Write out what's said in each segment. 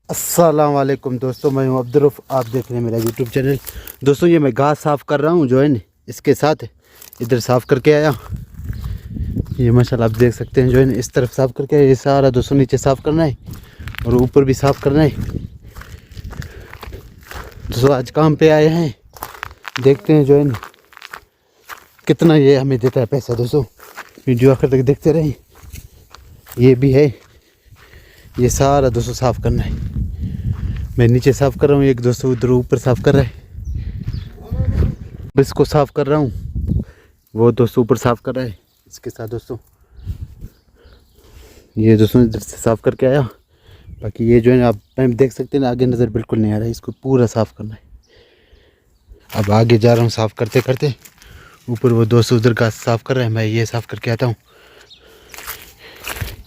अस्सलाम वालेकुम दोस्तों, मैं हूं अब्दुर्रऊफ़। आप देख रहे हैं मेरा यूट्यूब चैनल। दोस्तों ये मैं घास साफ़ कर रहा हूं जो है न, इसके साथ इधर साफ़ करके आया। ये माशाल्लाह आप देख सकते हैं जो है न, इस तरफ साफ़ करके आया। ये सारा दोस्तों नीचे साफ़ करना है और ऊपर भी साफ़ करना है। दोस्तों आज काम पे आए हैं, देखते हैं जो है न कितना ये हमें देता है पैसा। दोस्तों वीडियो आखिर तक देखते रहें। ये भी है, ये सारा दोस्तों साफ़ करना है। मैं नीचे साफ़ कर रहा हूँ, एक दोस्तों उधर ऊपर साफ़ कर रहा है। इसको साफ़ कर रहा हूँ, वो दोस्तों ऊपर साफ़ कर रहा है। इसके साथ दोस्तों ये दोस्तों इधर से साफ़ करके आया। बाकी ये जो है ना, आप देख सकते हैं ना, आगे नज़र बिल्कुल नहीं आ रहा है। इसको पूरा साफ़ करना है। अब आगे जा रहा हूँ साफ़ करते करते। ऊपर वो दोस्तों उधर का साफ़ कर रहा है, मैं ये साफ़ करके आता हूँ।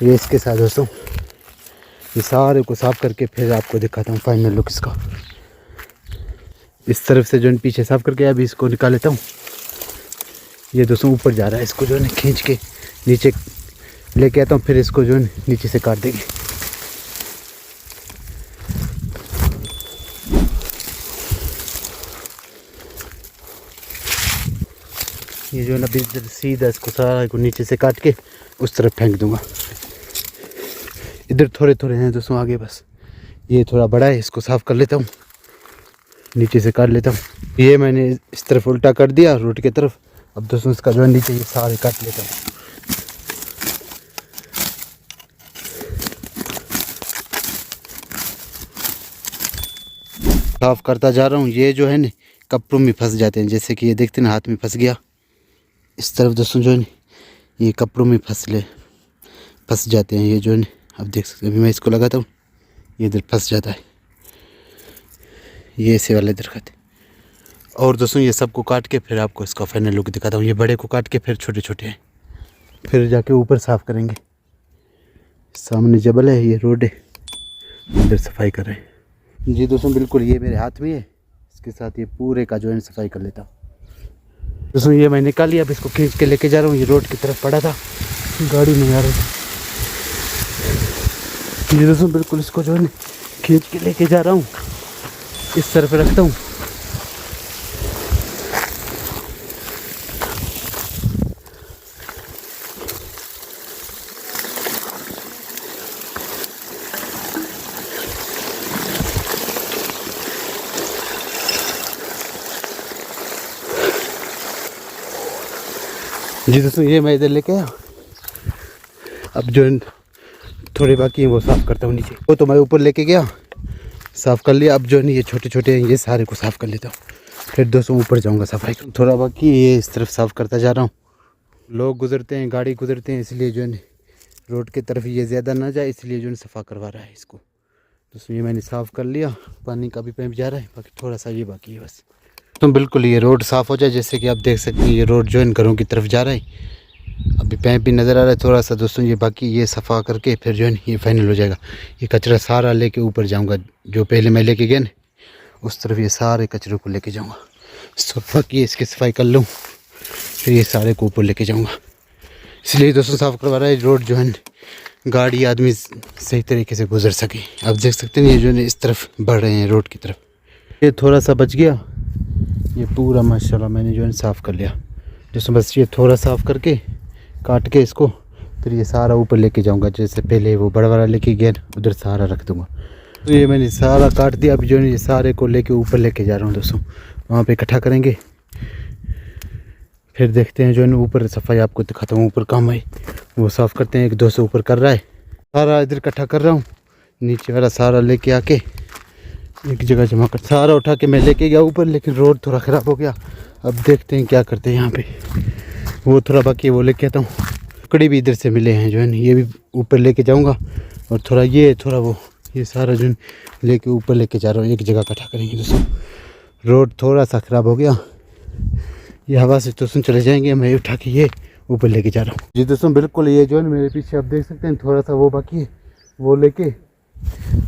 ये इसके साथ दोस्तों ये सारे को साफ़ करके फिर आपको दिखाता हूँ फाइनल लुक इसका। इस तरफ से जो है पीछे साफ़ करके अभी इसको निकाल लेता हूँ। ये दोस्तों ऊपर जा रहा है, इसको जो है खींच के नीचे लेके आता हूँ, फिर इसको जो है नीचे से काट देंगे। ये जो है ना सीधा इसको सारा को नीचे से काट के उस तरफ फेंक दूंगा। इधर थोड़े थोड़े हैं दोस्तों आगे, बस ये थोड़ा बड़ा है, इसको साफ़ कर लेता हूँ, नीचे से काट लेता हूँ। ये मैंने इस तरफ उल्टा कर दिया रोड की तरफ। अब दोस्तों इसका जो है नीचे ये सारे काट लेता हूँ। साफ़ करता जा रहा हूँ। ये जो है ना कपड़ों में फंस जाते हैं, जैसे कि ये देखते हैं ना, हाथ में फंस गया। इस तरफ दोस्तों जो है ये कपड़ों में फंस जाते हैं। ये जो है अब देख सकते हैं, अभी मैं इसको लगाता हूँ, ये इधर फंस जाता है। ये ऐसे वाले दरख्त। और दोस्तों ये सब को काट के फिर आपको इसका फाइनल लुक दिखाता हूँ। ये बड़े को काट के फिर छोटे छोटे हैं, फिर जाके ऊपर साफ़ करेंगे। सामने जबल है, ये रोड है, इधर सफाई कर रहे हैं। जी दोस्तों बिल्कुल ये मेरे हाथ में है। इसके साथ ये पूरे का जो है सफाई कर लेता हूँ। दोस्तों ये मैं निकाल लिया, अब इसको खींच के लेके जा रहा हूँ। ये रोड की तरफ पड़ा था, गाड़ी नहीं आ रही थी। ये दोस्तों बिल्कुल इसको जो है खींच के लेके जा रहा हूँ, इस तरफ रखता हूँ। जी दोस्तों ये मैं इधर लेके आया। अब जो थोड़े बाकी हैं वो साफ़ करता हूँ नीचे। वो तो मैं ऊपर लेके गया, साफ़ कर लिया। अब जो है ये छोटे छोटे हैं, ये सारे को साफ़ कर लेता हूँ, फिर दोस्तों ऊपर जाऊँगा सफाई। थोड़ा बाकी ये इस तरफ साफ़ करता जा रहा हूँ। लोग गुजरते हैं, गाड़ी गुजरते हैं, इसलिए जो है रोड की तरफ ये ज़्यादा ना जाए, इसलिए जो है सफ़ा करवा रहा है इसको। दोस्तों ये मैंने साफ़ कर लिया। पानी का भी पाइप जा रहा है, बाकी थोड़ा सा ये बाकी है बस। तो बिल्कुल ये रोड साफ़ हो जाए, जैसे कि आप देख सकते हैं ये रोड जो है घरों की तरफ जा रहा है। अभी पाइप भी नज़र आ रहा है थोड़ा सा दोस्तों। ये बाकी ये सफ़ा करके फिर जो है ये फाइनल हो जाएगा। ये कचरा सारा लेके ऊपर जाऊंगा, जो पहले मैं लेके गया ना उस तरफ, ये सारे कचरे को लेके जाऊंगा। सफा की इसकी सफाई कर लूँ, फिर ये सारे को ऊपर लेके जाऊंगा। इसलिए दोस्तों साफ़ करवा रहा है रोड, जो है गाड़ी आदमी सही तरीके से गुजर सके। आप देख सकते हैं ये जो है इस तरफ बढ़ रहे हैं रोड की तरफ। ये थोड़ा सा बच गया, ये पूरा माशाल्लाह मैंने जो है साफ़ कर लिया। दोस्तों बस ये थोड़ा साफ़ करके काट के इसको फिर ये सारा ऊपर लेके जाऊंगा, जैसे पहले वो बड़ा वाला लेके गया उधर सारा रख दूंगा। तो ये मैंने सारा काट दिया। अभी जो है ये सारे को लेके ऊपर लेके जा रहा हूँ दोस्तों, वहाँ पे इकट्ठा करेंगे, फिर देखते हैं जो है ऊपर सफाई आपको दिखाता हूँ। ऊपर काम है वो साफ़ करते हैं, एक दो से ऊपर कर रहा है, सारा इधर इकट्ठा कर रहा हूँ। नीचे वाला सारा लेके आके एक जगह जमा कर सारा उठा के मैं लेके गया ऊपर, लेकिन रोड थोड़ा ख़राब हो गया। अब देखते हैं क्या करते हैं यहाँ पे। वो थोड़ा बाकी है वो लेके आता हूँ। लकड़ी भी इधर से मिले हैं जो है ये भी ऊपर लेके जाऊँगा। और थोड़ा ये थोड़ा वो ये सारा जो लेके ऊपर लेके जा रहा हूँ, एक जगह इकट्ठा करेंगे दोस्तों। रोड थोड़ा सा ख़राब हो गया, ये हवा से दोस्तों चले जाएंगे। मैं उठा के ये ऊपर लेके जा रहा हूँ। जी दोस्तों बिल्कुल ये जो है मेरे पीछे आप देख सकते हैं थोड़ा सा वो बाकी है, वो लेके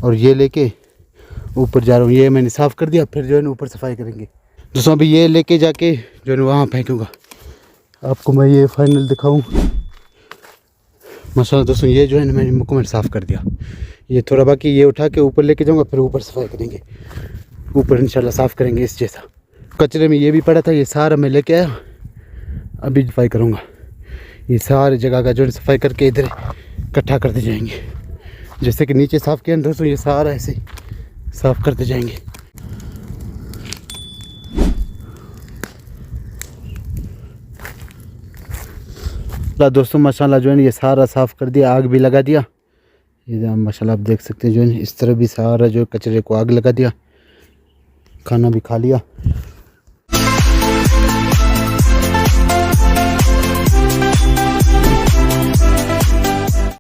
और ये लेके ऊपर जा रहा हूँ। ये मैंने साफ़ कर दिया, फिर जो है ऊपर सफाई करेंगे दोस्तों। अभी ये लेके जाके जो है वहाँ फेंकूँगा, आपको मैं ये फाइनल दिखाऊँ। माशाल्लाह दोस्तों ये जो है मैंने मुकम्मल साफ़ कर दिया। ये थोड़ा बाकी, ये उठा के ऊपर लेके जाऊँगा, फिर ऊपर सफाई करेंगे, ऊपर इंशाल्लाह साफ़ करेंगे इस जैसा। कचरे में ये भी पड़ा था, ये सारा मैं लेके आया, अभी सफाई करूँगा। ये सारी जगह का जो सफाई करके इधर इकट्ठा करते जाएंगे। जैसे कि नीचे साफ़ किया दोस्तों, ये सारा ऐसे ही साफ़ करते जाएंगे। दोस्तों माशाल्लाह जो है ये सारा साफ़ कर दिया, आग भी लगा दिया। ये माशाल्लाह आप देख सकते हैं जो है इस तरह भी सारा जो कचरे को आग लगा दिया। खाना भी खा लिया।